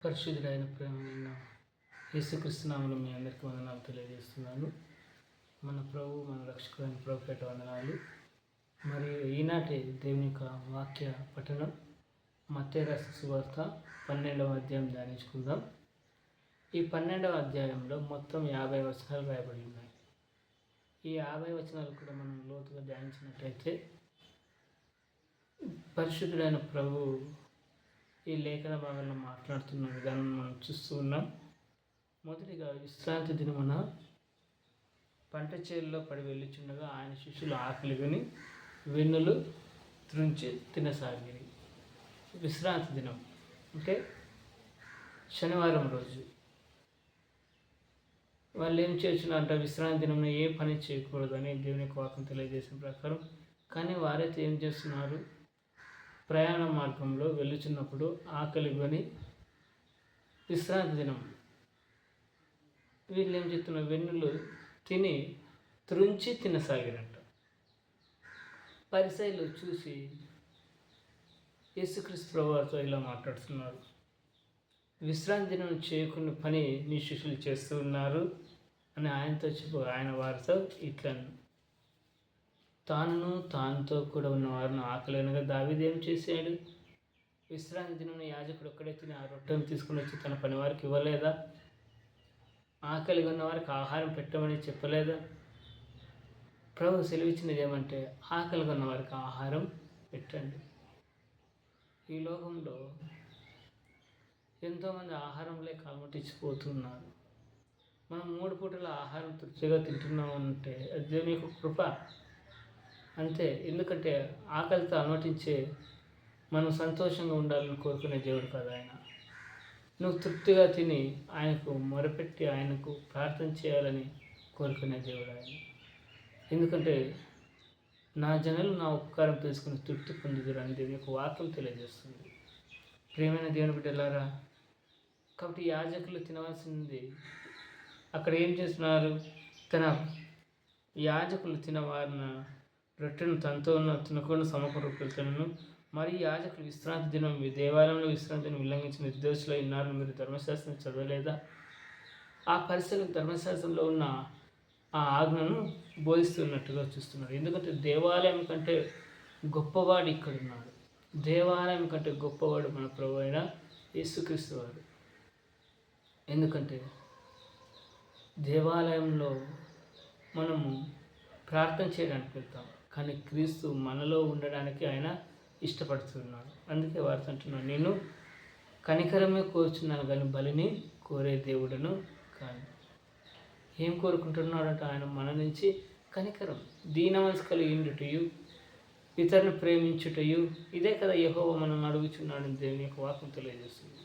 పరిశుద్ధుడైన ప్రేమైన యేసుక్రీస్తు నామములో మీ అందరికీ వందనాలు తెలియజేస్తున్నాను. మన ప్రభు మన రక్షకుడైన ప్రభుపేట వందనాలు. మరియు ఈనాటి దేవుని యొక్క వాక్య పఠనం మత్తయి రాసిన సువార్త 12వ అధ్యాయం ధ్యానించుకుందాం. ఈ 12వ అధ్యాయంలో మొత్తం 50 వచనాలు రాయబడి ఉన్నాయి. ఈ 50 వచనాలు కూడా మనం లోతుగా ధ్యానించినట్లయితే పరిశుద్ధుడైన ప్రభు ఈ లేఖన భాగంలో మాట్లాడుతున్న విధానం మనం చూస్తూ ఉన్నాం. మొదటిగా విశ్రాంతి దినమున పంట చేలలో పడి వెళ్ళుచుండగా ఆయన శిష్యులు ఆకలిగొని వెన్నులు త్రుంచి తినసాగిరి. విశ్రాంతి దినం అంటే శనివారం రోజు వాళ్ళు ఏం చేస్తున్నారు విశ్రాంతి దినంలో ఏ పని చేయకూడదని దేవుని యొక్క వాక్యం తెలియజేసిన ప్రకారం. కానీ వారైతే ఏం చేస్తున్నారు, ప్రయాణ మార్గంలో వెళ్ళుచున్నప్పుడు ఆకలి కొని విశ్రాంతి దినం వీళ్ళు ఏం చెప్తున్నారు, వెన్నులు తిని త్రుంచి తినసాగిరంట. పరిసయ్యులు చూసి యేసుక్రీస్తు ప్రభువుతో ఇలా మాట్లాడుతున్నారు, విశ్రాంతి దినం చేయకున్న పని నీ శిష్యులు చేస్తూ ఉన్నారు అని ఆయనతో చెప్పు. ఆయన వారితో ఇట్లా తానుతో కూడా ఉన్న వారిని ఆకలినగా దావీదు ఏం చేశాడు, విశ్రాంతి దినం యాజకుడు ఒక్కడే తిని ఆ రొట్టెను తీసుకుని వచ్చి తన పని వారికి ఇవ్వలేదా? ఆకలిగా ఉన్న వారికి ఆహారం పెట్టమని చెప్పలేదా? ప్రభు సెలవిచ్చినది ఏమంటే ఆకలిగా ఉన్న వారికి ఆహారం పెట్టండి. ఈ లోకంలో ఎంతోమంది ఆహారం లేక అలమటించిపోతున్నారు. మనం 3 పూటల ఆహారం తృప్తిగా తింటున్నామంటే అది దేవుని యొక్క కృప అంతే. ఎందుకంటే ఆకలితో అలమటించే మనం సంతోషంగా ఉండాలని కోరుకునే దేవుడు కదా ఆయన. నువ్వు తృప్తిగా తిని ఆయనకు మొరపెట్టి ఆయనకు ప్రార్థన చేయాలని కోరుకునే దేవుడు ఆయన. ఎందుకంటే నా జనులు నా ఉపకారం తెలుసుకుని తృప్తి పొందుదురు అని దేవుని యొక్క వాక్యం తెలియజేస్తుంది. ప్రియమైన దేవుని బిడ్డలారా, కాబట్టి యాజకులు తినవలసింది అక్కడ ఏం చేస్తున్నారు, యాజకులు తినవారిన రొట్టెను తనతో ఉన్న తినకుండా సమకూరుకులను. మరి యాజకులు విశ్రాంతి దినం దేవాలయంలో విశ్రాంతి దినం ఉల్లంఘించిన నిర్దోషులై ఉన్నారని మీరు ధర్మశాస్త్రం చదవలేదా? ఆ పరిస్థితులు ధర్మశాస్త్రంలో ఉన్న ఆ ఆజ్ఞను బోధిస్తున్నట్టుగా చూస్తున్నారు. ఎందుకంటే దేవాలయం కంటే గొప్పవాడు ఇక్కడున్నాడు. దేవాలయం కంటే గొప్పవాడు మన ప్రభువు అయిన యేసుక్రీస్తు వాడు. ఎందుకంటే దేవాలయంలో మనము ప్రార్థన చేయడానికి వెళ్తాం, కానీ క్రీస్తు మనలో ఉండడానికి ఆయన ఇష్టపడుతున్నాడు. అందుకే వారితో అంటున్నాను, నేను కనికరమే కోరుచున్నాను కానీ బలిని కోరే దేవుడును కాదు. ఏం కోరుకుంటున్నాడంటే ఆయన మన నుంచి కనికరం, దీన మనసు కలిగి ఉండుటయు, ఇతరులను ప్రేమించుటయు. ఇదే కదా యెహోవా మనం అడుగుచున్నాడని దేవుని యొక్క వాక్యం తెలియజేస్తుంది.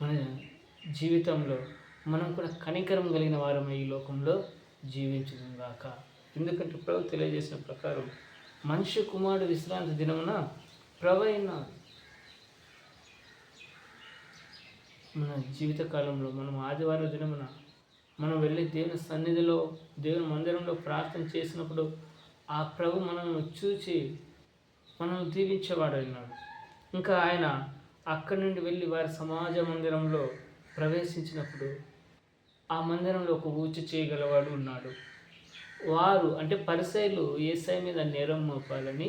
మన జీవితంలో మనం కూడా కనికరం కలిగిన వారమై ఈ లోకంలో జీవించడం గాక. ఎందుకంటే ప్రభు తెలియజేసిన ప్రకారం మనిషి కుమారుడు విశ్రాంతి దినమున ప్రభు అయినాడు. మన జీవితకాలంలో మనం ఆదివారం దినమున మనం వెళ్ళి దేవుని సన్నిధిలో దేవుని మందిరంలో ప్రార్థన చేసినప్పుడు ఆ ప్రభు మనల్ని చూచి మనల్ని దీవించేవాడు అయినాడు. ఇంకా ఆయన అక్కడి నుండి వెళ్ళి వారి సమాజ మందిరంలో ప్రవేశించినప్పుడు ఆ మందిరంలో ఒక ఊచ చేయగలవాడు ఉన్నాడు. వారు అంటే పరిసయ్యులు యేసయ్య మీద నేరం మోపాలని,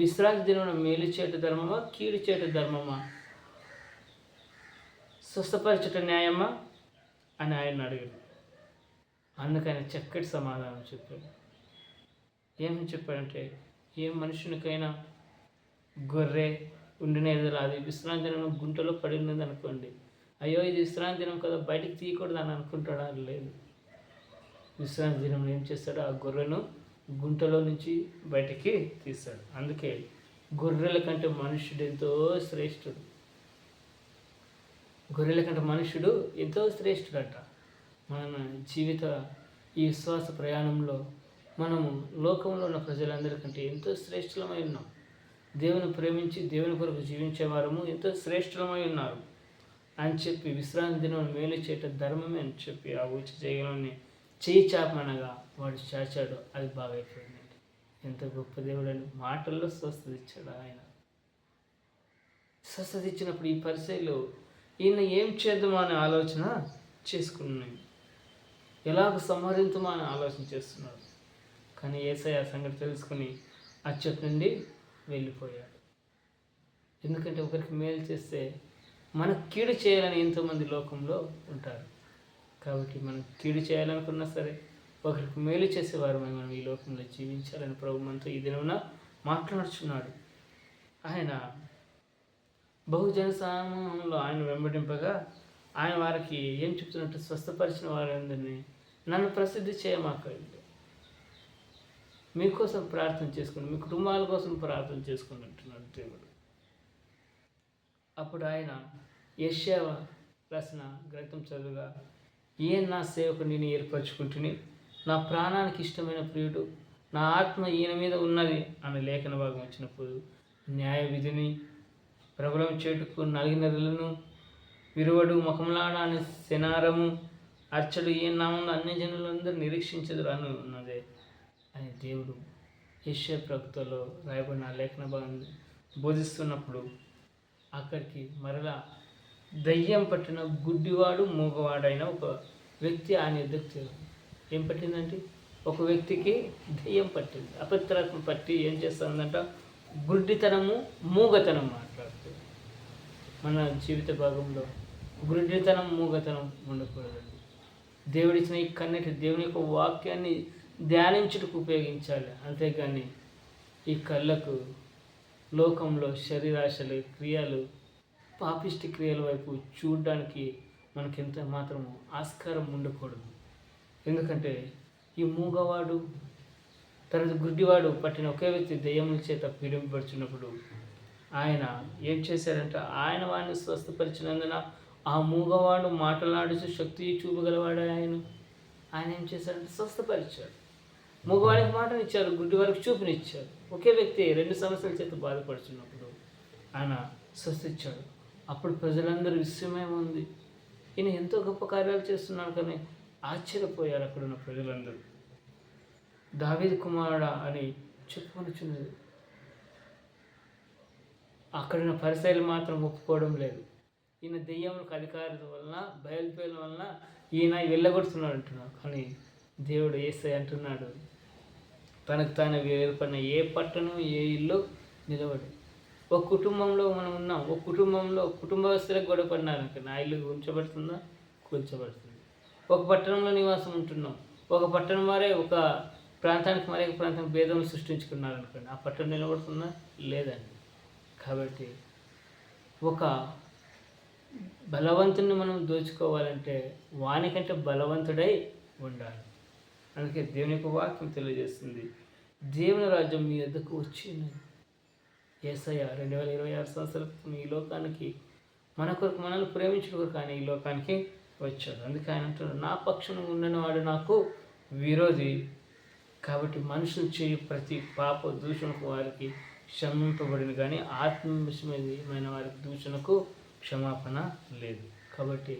విశ్రాంతి దినమున మేలు చేయట ధర్మమా కీడు చేయట ధర్మమా, స్వస్థపరచట న్యాయమా అని ఆయన అడిగాడు. అందుకని చక్కటి సమాధానం చెప్పాడు. ఏమని చెప్పాడంటే, ఏ మనుషునికైనా గొర్రె ఉండిన ఎదురు అది విశ్రాంతి దినం గుంటలో పడి ఉన్నది అనుకోండి, అయ్యో ఇది విశ్రాంతి దినం కదా బయటికి తీయకూడదు అని అనుకుంటాడా? లేదు. విశ్రాంతి దినం ఏం చేస్తాడు, ఆ గొర్రెను గుంటలో నుంచి బయటికి తీస్తాడు. అందుకే గొర్రెల కంటే మనుష్యుడు ఎంతో శ్రేష్ఠుడు. గొర్రెల కంటే మనుష్యుడు ఎంతో శ్రేష్ఠుడట. మన జీవిత ఈ విశ్వాస ప్రయాణంలో మనము లోకంలో ఉన్న ప్రజలందరికంటే ఎంతో శ్రేష్ఠులమై ఉన్నాం. దేవుని ప్రేమించి దేవుని కొరకు జీవించేవారము ఎంతో శ్రేష్ఠులమై ఉన్నారు అని చెప్పి విశ్రాంతి దినం మేలు చేయట ధర్మమే అని చెప్పి ఆ ఊచ చేయగలని చేయి చాపనగా వాడు చాచాడు, అది బాగా అయిపోయిందండి. ఎంత గొప్ప దేవుడు అని మాటల్లో స్వస్థత ఇచ్చాడు ఆయన. స్వస్థత ఇచ్చినప్పుడు ఈ పరిసయ్యులు ఈయన ఏం చేద్దామా అనే ఆలోచన చేసుకున్నాను, ఎలాగ సంహరించమా అని ఆలోచన చేస్తున్నాడు. కానీ యేసయ్య ఆ సంగతి తెలుసుకుని అచ్చటి నుండి వెళ్ళిపోయాడు. ఎందుకంటే ఒకరికి మేలు చేస్తే మనకు కీడు చేయాలని ఎంతోమంది లోకంలో ఉంటారు. కాబట్టి మనం కీడు చేయాలనుకున్నా సరే ఒకరికి మేలు చేసేవారు మనం ఈ లోకంలో జీవించాలని ప్రభు మనతో ఈ దినమున మాట్లాడుచున్నాడు. ఆయన బహుజన సమూహంలో ఆయన వెంబడింపగా ఆయన వారికి ఏం చెప్తున్నట్టు, స్వస్థపరిచిన వారందరినీ నన్ను ప్రసిద్ధి చేయమాకండి, మీకోసం ప్రార్థన చేసుకోండి, మీ కుటుంబాల కోసం ప్రార్థన చేసుకోండి అంటున్నాడు దేవుడు. అప్పుడు ఆయన యెషయా రాసిన గ్రంథం చదువుగా, ఈయన నా సేవకు నేను ఏర్పరచుకుంటుని, నా ప్రాణానికి ఇష్టమైన ప్రియుడు, నా ఆత్మ ఈయన మీద ఉన్నది అనే లేఖన భాగం వచ్చినప్పుడు, న్యాయ విధిని ప్రబలం చేటుకు నలిగినరులను, విరువడు ముఖంలాడాని శనారము అర్చడు ఈయన నామంలో అన్ని జనులందరూ నిరీక్షించదు అని ఉన్నదే అని దేవుడు యెషయా ప్రవక్తలో రాయబడిన లేఖన భాగం బోధిస్తున్నప్పుడు అక్కడికి మరలా దయ్యం పట్టిన గుడ్డివాడు మూగవాడైన ఒక వ్యక్తి ఆయన ఎదురు ఏం పట్టిందంటే, ఒక వ్యక్తికి దయ్యం పట్టింది, అపవిత్రాత్మ పట్టి ఏం చేస్తుందంట, గుడ్డితనము మూగతనం మాట్లాడుతుంది. మన జీవిత భాగంలో గుడ్డితనం మూగతనం ఉండకూడదండి. దేవుడిచ్చిన ఈ కన్నెటి దేవుని యొక్క వాక్యాన్ని ధ్యానించుటకు ఉపయోగించాలి. అంతేగాని ఈ కళ్ళకు లోకంలో శరీరాశలు క్రియలు పాపిష్టి క్రియల వైపు చూడడానికి మనకెంత మాత్రము ఆస్కారం ఉండకూడదు. ఎందుకంటే ఈ మూగవాడు తర్వాత గుడ్డివాడు పట్టిన ఒకే వ్యక్తి దెయ్యముల చేత పీడింపబడుచున్నప్పుడు ఆయన ఏం చేశారంటే, ఆయన వాడిని స్వస్థపరిచినందున ఆ మూగవాడు మాట్లాడుచు శక్తి చూపగలవాడు ఆయన ఏం చేశారంటే స్వస్థపరిచాడు. మూగవాడికి మాటనిచ్చారు, గుడ్డివారికి చూపునిచ్చారు. ఒకే వ్యక్తి 2 సమస్యల చేత బాధపడుచున్నప్పుడు ఆయన స్వస్థించాడు. అప్పుడు ప్రజలందరూ విస్మయం ఉంది, ఈయన ఎంతో గొప్ప కార్యాలు చేస్తున్నాడు కానీ ఆశ్చర్యపోయారు అక్కడున్న ప్రజలందరూ. దావీదు కుమారుడా అని చెప్పుకొనిచున్నది. అక్కడున్న పరిసయ్యులు మాత్రం ఒప్పుకోవడం లేదు. ఈయన దెయ్యములకు అధికారం వలన బయలుపేయడం వలన ఈయన వెళ్ళగొడుతున్నాడు అంటున్నాడు. కానీ దేవుడు యేసయ్య అంటున్నాడు, తనకు తాను ఏర్పడిన ఏ పట్టణం ఏ ఇల్లు నిలబడు. ఒక కుటుంబంలో మనం ఉన్నాం, ఒక కుటుంబంలో కుటుంబస్తులకు గొడవ పడినారనుకో, నా ఇల్లు ఉంచబడుతుందా? కూల్చబడుతుంది. ఒక పట్టణంలో నివాసం ఉంటున్నాం, ఒక పట్టణం వారే ఒక ప్రాంతానికి మరొక ప్రాంతం భేదములు సృష్టించుకున్నారనుకోండి, ఆ పట్టణం నిలబడుతుందా? లేదండి. కాబట్టి ఒక బలవంతుని మనం దోచుకోవాలంటే వానికంటే బలవంతుడై ఉండాలి. అందుకే దేవుని యొక్క వాక్యం తెలియజేస్తుంది, దేవుని రాజ్యం మీ వద్దకు వచ్చిందని. యేసయ్య 2026 సంవత్సరాలు ఈ లోకానికి మన కొరకు మనల్ని ప్రేమించడం కొరకు ఆయన ఈ లోకానికి వచ్చాడు. అందుకే ఆయన అంటున్నాడు, నా పక్షం ఉండని వాడు నాకు విరోధి. కాబట్టి మనుషులు చేయు ప్రతి పాప దూషణకు వారికి క్షమింపబడిన కానీ ఆత్మవిషయమైన వారికి దూషణకు క్షమాపణ లేదు. కాబట్టి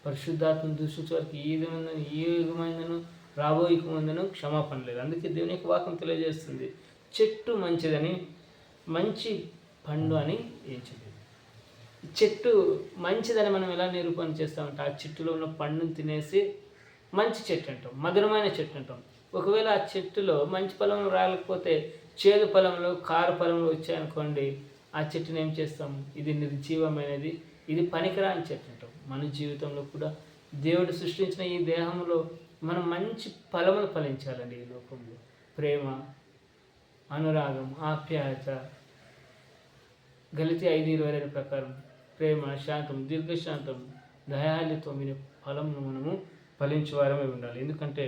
పరిశుద్ధాత్మను దూషించే వారికి ఈ విధమైందని ఈ యుగమైందను రాబోయే యుగమైందను క్షమాపణ లేదు. అందుకే దేవుని యొక్క వాక్యం తెలియజేస్తుంది, చెట్టు మంచిదని మంచి పండు అని ఏం చెప్పేది. చెట్టు మంచిదని మనం ఎలా నిరూపణ చేస్తామంటే, ఆ చెట్టులో ఉన్న పండును తినేసి మంచి చెట్టు అంటాం, మధురమైన చెట్టు అంటాం. ఒకవేళ ఆ చెట్టులో మంచి ఫలం రాలేకపోతే చేదు ఫలంలో కారు ఫలంలో వచ్చాయనుకోండి, ఆ చెట్టుని ఏం చేస్తాం, ఇది నిర్జీవమైనది, ఇది పనికిరాని చెట్టు అంటాం. మన జీవితంలో కూడా దేవుడు సృష్టించిన ఈ దేహంలో మనం మంచి ఫలములు ఫలించాలండి. ఈ లోకంలో ప్రేమ, అనురాగం, ఆప్యాయత, గలితీ 5:22 ప్రకారం ప్రేమ, శాంతం, దీర్ఘశాంతం, దయాళుత్వం అనే ఫలమును మనము ఫలించేవారమే ఉండాలి. ఎందుకంటే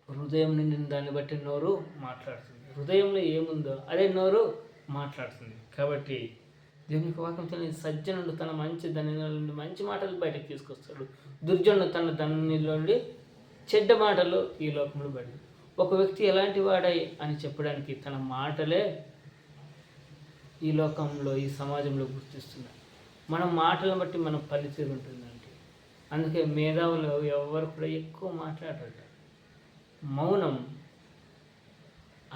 హృదయం నిండిన దాన్ని బట్టి నోరు మాట్లాడుతుంది. హృదయంలో ఏముందో అదే నోరు మాట్లాడుతుంది. కాబట్టి దేవునికి వాక్యం తెలియదు, సజ్జనుడు తన మంచి ధనిలో నుండి మంచి మాటలు బయటకు తీసుకొస్తాడు, దుర్జనుడు తన ధనిలో నుండి చెడ్డ మాటలు ఈ లోకంలో బయట. ఒక వ్యక్తి ఎలాంటి వాడై అని చెప్పడానికి తన మాటలే ఈ లోకంలో ఈ సమాజంలో గుర్తిస్తున్నారు. మన మాటలను బట్టి మన పనితీరు ఉంటుందంటే. అందుకే మేధావులు ఎవరు కూడా ఎక్కువ మాట్లాడరు. మౌనం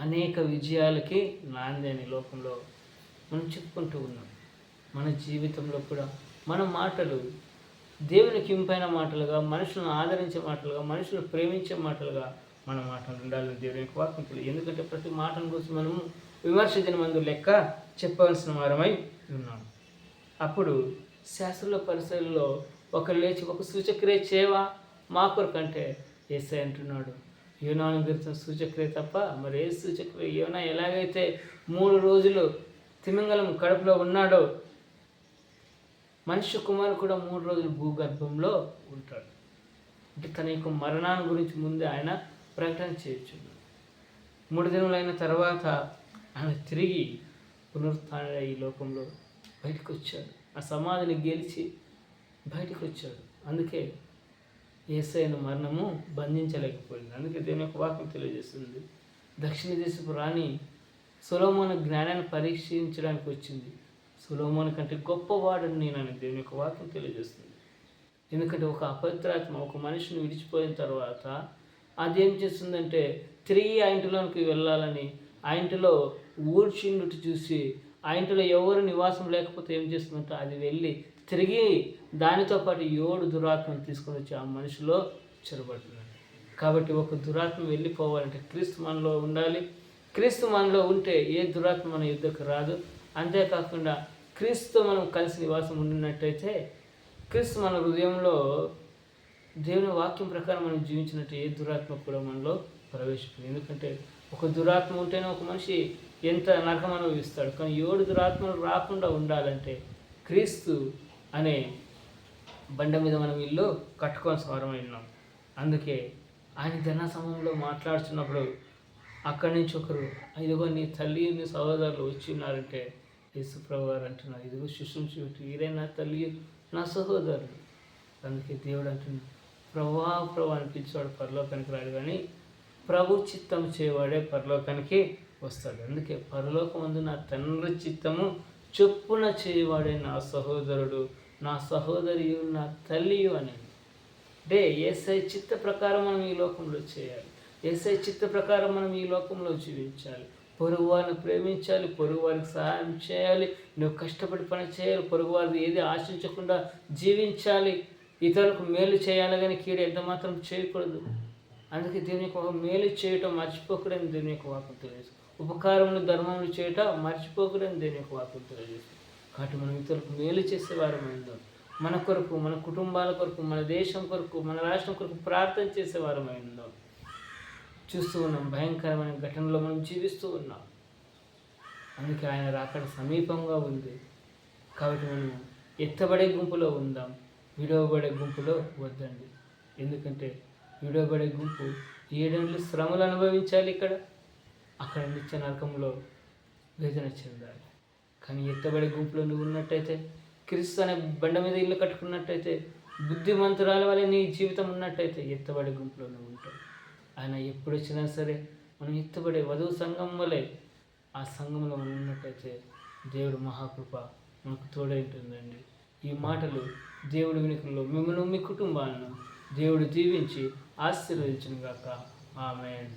అనేక విజయాలకి నాంది అని లోకంలో మనం చెప్పుకుంటూ ఉన్నాం. మన జీవితంలో కూడా మన మాటలు దేవునికి ఇంపైన మాటలుగా, మనుషులను ఆదరించే మాటలుగా, మనుషులను ప్రేమించే మాటలుగా మన మాటలు ఉండాలని దేవుని యొక్క వాక్యం తెలియదు. ఎందుకంటే ప్రతి మాటను గురించి మనము విమర్శ దినమందు లెక్క చెప్పవలసిన వారమై ఉన్నాం. అప్పుడు శాస్త్రుల పరిశీలనలో ఒకరు లేచి ఒక సూచక్రియ చేయవా మా కొరకంటే యేసయ్య అంటున్నాడు, యోనాను గురించిన సూచక్రియ తప్ప మరి ఏ సూచక్రియ? యోనా ఎలాగైతే 3 రోజులు తిమింగలం కడుపులో ఉన్నాడో, మనుష్య కుమారుడు కూడా 3 రోజులు భూగర్భంలో ఉంటాడు. అంటే తన యొక్క మరణాన్ని గురించి ముందే ఆయన ప్రకటన చేయుచున్నాడు. 3 దినములైన తర్వాత ఆయన తిరిగి పునరుత్థానుడై ఈ లోకంలో బయటకు వచ్చాడు. ఆ సమాధిని గెలిచి బయటకు వచ్చాడు. అందుకే యేసయ్యను మరణము బంధించలేకపోయింది. అందుకే దేవుని యొక్క వాక్యం తెలియజేస్తుంది, దక్షిణ దేశపు రాణి సొలొమోను జ్ఞానాన్ని పరీక్షించడానికి వచ్చింది. సొలొమోను కంటే గొప్పవాడని నేనని దేవుని యొక్క వాక్యం తెలియజేస్తుంది. ఎందుకంటే ఒక అపవిత్రాత్మ ఒక మనిషిని విడిచిపోయిన తర్వాత అదేం చేస్తుందంటే తిరిగి ఆ ఇంటిలోనికి వెళ్ళాలని ఆ ఇంటిలో ఊడ్చిండుటి చూసి ఆ ఇంటిలో ఎవరు నివాసం లేకపోతే ఏం చేస్తుందంటే అది వెళ్ళి తిరిగి దానితో పాటు 7 దురాత్మను తీసుకొని వచ్చి ఆ మనిషిలో చెరబడుతుంది. కాబట్టి ఒక దురాత్మ వెళ్ళిపోవాలంటే క్రీస్తు మనలో ఉండాలి. క్రీస్తు మనలో ఉంటే ఏ దురాత్మ మన యుద్ధకు రాదు. అంతేకాకుండా క్రీస్తుతో మనం కలిసి నివాసం ఉండినట్టయితే క్రీస్తు మన హృదయంలో దేవుని వాక్యం ప్రకారం మనం జీవించినట్టు ఏ దురాత్మ కూడా మనలో ప్రవేశించింది. ఎందుకంటే ఒక దురాత్మ ఉంటేనే ఒక మనిషి ఎంత నరకం అనుభవిస్తాడు. కానీ 7 దురాత్మలు రాకుండా ఉండాలంటే క్రీస్తు అనే బండ మీద మనం ఇల్లు కట్టుకోవాల్సిన వారమై ఉన్నాం. అందుకే ఆయన ధన సమయంలో మాట్లాడుతున్నప్పుడు అక్కడి నుంచి ఒకరు, ఇదిగో నీ తల్లి నీ సహోదరులు వచ్చి ఉన్నారంటే యేసు ప్రభు గారు అంటున్నారు, ఇదిగో శిష్యుని చూసి వీరే నా తల్లి నా సహోదరులు. అందుకే దేవుడు అంటున్నాడు, ప్రభువా ప్రభు అని పిలిచేవాడు పరలోకానికి రాడు, కానీ ప్రభు చిత్తం చేయవాడే పరలోకానికి వస్తాడు. అందుకే పరలోకమందు నా తండ్రి చిత్తము చొప్పున చేయవాడే నా సహోదరుడు, నా సహోదరియు, నా తల్లియు అని. అంటే యేసయ్య చిత్త ప్రకారం మనం ఈ లోకంలో చేయాలి. యేసయ్య చిత్త ప్రకారం మనం ఈ లోకంలో జీవించాలి. పొరుగు వారిని ప్రేమించాలి, పొరుగు వారికి సహాయం చేయాలి, నువ్వు కష్టపడి పని చేయాలి, పొరుగు వారిని ఏది ఆశించకుండా జీవించాలి, ఇతరులకు మేలు చేయాలి, కానీ కీడు ఎంత మాత్రం చేయకూడదు. అందుకే దేవుని యొక్క మేలు చేయటం మర్చిపోకూడని దేవుని యొక్క వాక్యం తెలియజేస్తుంది. ఉపకారములు ధర్మములు చేయటం మర్చిపోకూడని దేవుని యొక్క వాక్యం తెలియజేస్తుంది. కాబట్టి మనం ఇతరులకు మేలు చేసేవారమైందాం. మన కొరకు, మన కుటుంబాల కొరకు, మన దేశం కొరకు, మన రాష్ట్రం కొరకు ప్రార్థన చేసేవారమైందాం. చూస్తూ ఉన్నాం, భయంకరమైన ఘటనలో మనం జీవిస్తూ ఉన్నాం. అందుకే ఆయన రాకడ సమీపంగా ఉంది. కాబట్టి మనం ఎత్తబడే గుంపులో ఉందాం, విడవబడే గుంపులో వద్దండి. ఎందుకంటే విడవబడే గుంపు 7 ఏళ్ళు శ్రమలు అనుభవించాలి, అక్కడ నిత్య నరకంలో వేదన చెందాలి. కానీ ఎత్తబడే గుంపులో నువ్వు ఉన్నట్టయితే, క్రీస్తు అనే బండ మీద ఇల్లు కట్టుకున్నట్టయితే, బుద్ధిమంతురాల వల్ల నీ జీవితం ఉన్నట్టయితే ఎత్తబడే గుంపులో నువ్వు ఉంటావు. ఆయన ఎప్పుడు వచ్చినా సరే మనం ఎత్తబడే వధువు సంఘం వలె ఆ సంఘంలో మనం ఉన్నట్టయితే దేవుడు మహాకృప మనకు తోడై ఉంటుందండి. ఈ మాటలు దేవుడి వినికిలో మిమ్మల్ని మీ కుటుంబాలను దేవుడు దీవించి ఆశీర్వదించును గాక. ఆమేన్.